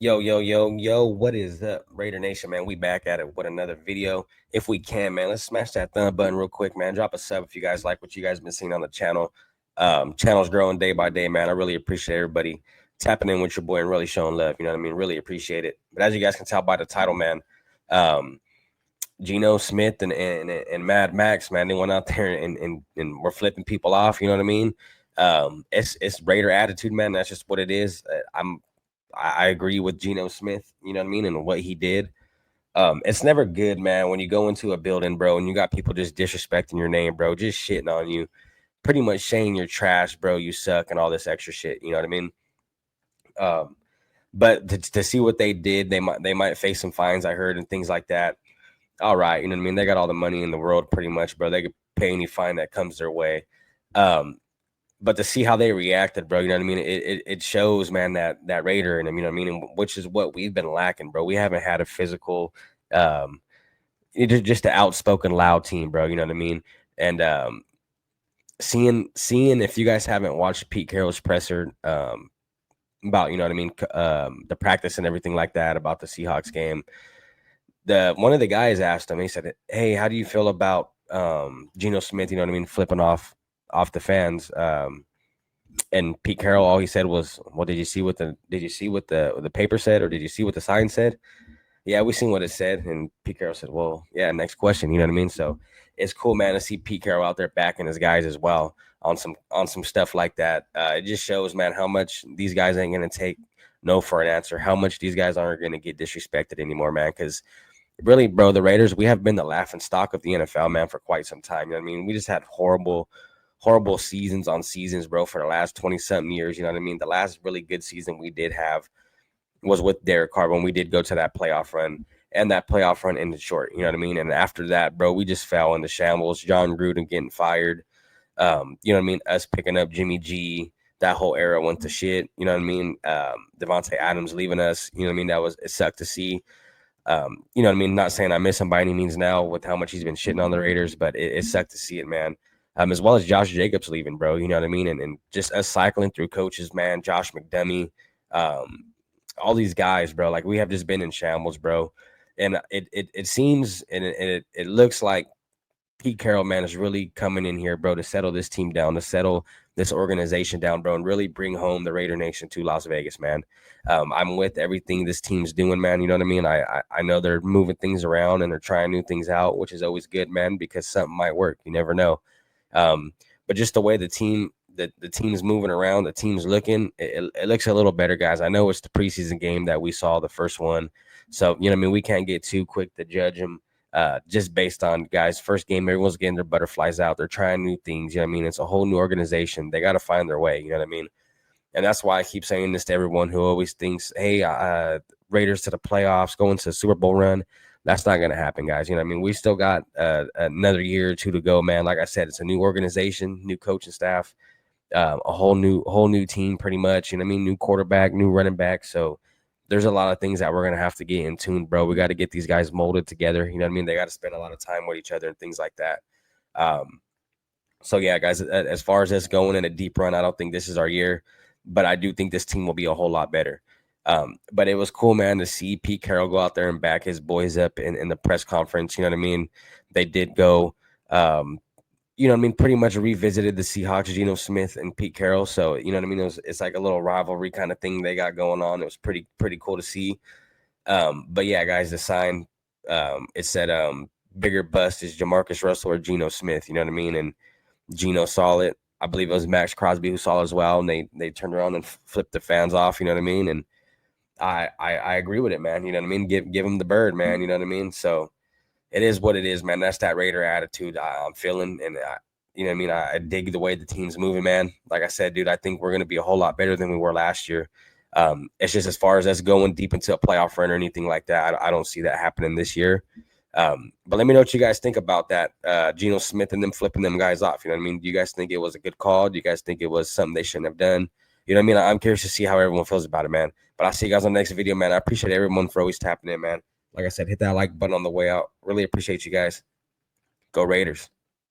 Yo, what is up, Raider Nation, man? We back at it with another video. If we can, man, let's smash that thumb button real quick, man. Drop a sub if you guys like what you guys been seeing on the channel. Channel's growing day by day, man. I really appreciate everybody tapping in with your boy and really showing love. You know what I mean? Really appreciate it. But as you guys can tell by the title, man, um, Geno Smith and Mad Max, man, they went out there and were flipping people off. You know what I mean? It's Raider attitude, man. That's just what it is. I agree with Geno Smith, you know what I mean, and what he did. It's never good, man, when you go into a building, bro, and you got people just disrespecting your name, bro, just shitting on you, pretty much saying you're trash, bro, you suck, and all this extra shit. You know what I mean? Um, but to see what they did, they might face some fines, I heard, and things like that. All right, you know what I mean? They got all the money in the world, pretty much, bro. They could pay any fine that comes their way. Um, but to see how they reacted, bro, you know what I mean? It shows, man, that Raider, and you know what I mean, and which is what we've been lacking, bro. We haven't had a physical, just an outspoken, loud team, bro. You know what I mean? And seeing if you guys haven't watched Pete Carroll's presser, about, you know what I mean, the practice and everything like that about the Seahawks game. One of the guys asked him, he said, "Hey, how do you feel about Geno Smith, you know what I mean, flipping off the fans?" And Pete Carroll, all he said was, "Well, did you see what the paper said, or did you see what the sign said?" Yeah, we seen what it said. And Pete Carroll said, "Well, yeah, next question." You know what I mean? So it's cool, man, to see Pete Carroll out there backing his guys as well on some stuff like that. It just shows, man, how much these guys ain't gonna take no for an answer, how much these guys aren't gonna get disrespected anymore, man. Because really, bro, the Raiders, we have been the laughing stock of the NFL, man, for quite some time. You know what I mean? We just had horrible seasons on seasons, bro, for the last 20-something years. You know what I mean? The last really good season we did have was with Derek Carr when we did go to that playoff run, and that playoff run ended short. You know what I mean? And after that, bro, we just fell into shambles. John Gruden getting fired. You know what I mean? Us picking up Jimmy G. That whole era went to shit. You know what I mean? Devontae Adams leaving us. You know what I mean? It sucked to see. You know what I mean? Not saying I miss him by any means now with how much he's been shitting on the Raiders, but it sucked to see it, man. As well as Josh Jacobs leaving, bro. You know what I mean? And just us cycling through coaches, man. Josh McDummy, all these guys, bro. Like, we have just been in shambles, bro. And it seems and it looks like Pete Carroll, man, is really coming in here, bro, to settle this team down, to settle this organization down, bro, and really bring home the Raider Nation to Las Vegas, man. I'm with everything this team's doing, man. You know what I mean? I know they're moving things around and they're trying new things out, which is always good, man, because something might work. You never know. But just the way the team's moving around, the team's looking, it looks a little better, guys. I know it's the preseason game that we saw, the first one. So, you know what I mean? We can't get too quick to judge them. Just based on, guys, first game, everyone's getting their butterflies out. They're trying new things. You know what I mean? It's a whole new organization. They got to find their way. You know what I mean? And that's why I keep saying this to everyone who always thinks, hey, Raiders to the playoffs, going to the Super Bowl run. That's not going to happen, guys. You know what I mean? We still got another year or two to go, man. Like I said, it's a new organization, new coaching staff, a whole new team pretty much. You know what I mean? New quarterback, new running back. So there's a lot of things that we're going to have to get in tune, bro. We got to get these guys molded together. You know what I mean? They got to spend a lot of time with each other and things like that. So, yeah, guys, as far as us going in a deep run, I don't think this is our year, but I do think this team will be a whole lot better. But it was cool, man, to see Pete Carroll go out there and back his boys up in the press conference. You know what I mean? They did go, you know what I mean, pretty much revisited the Seahawks, Geno Smith and Pete Carroll. So, you know what I mean? It's like a little rivalry kind of thing they got going on. It was pretty cool to see. But yeah, guys, the sign, it said, bigger bust is Jamarcus Russell or Geno Smith. You know what I mean? And Geno saw it. I believe it was Maxx Crosby who saw it as well. And they turned around and flipped the fans off. You know what I mean? And I agree with it, man. You know what I mean? Give him the bird, man. You know what I mean? So it is what it is, man. That's that Raider attitude I'm feeling. And, you know what I mean? I dig the way the team's moving, man. Like I said, dude, I think we're going to be a whole lot better than we were last year. It's just as far as us going deep into a playoff run or anything like that, I don't see that happening this year. But let me know what you guys think about that. Geno Smith and them flipping them guys off. You know what I mean? Do you guys think it was a good call? Do you guys think it was something they shouldn't have done? You know what I mean? I'm curious to see how everyone feels about it, man. But I'll see you guys on the next video, man. I appreciate everyone for always tapping in, man. Like I said, hit that like button on the way out. Really appreciate you guys. Go Raiders.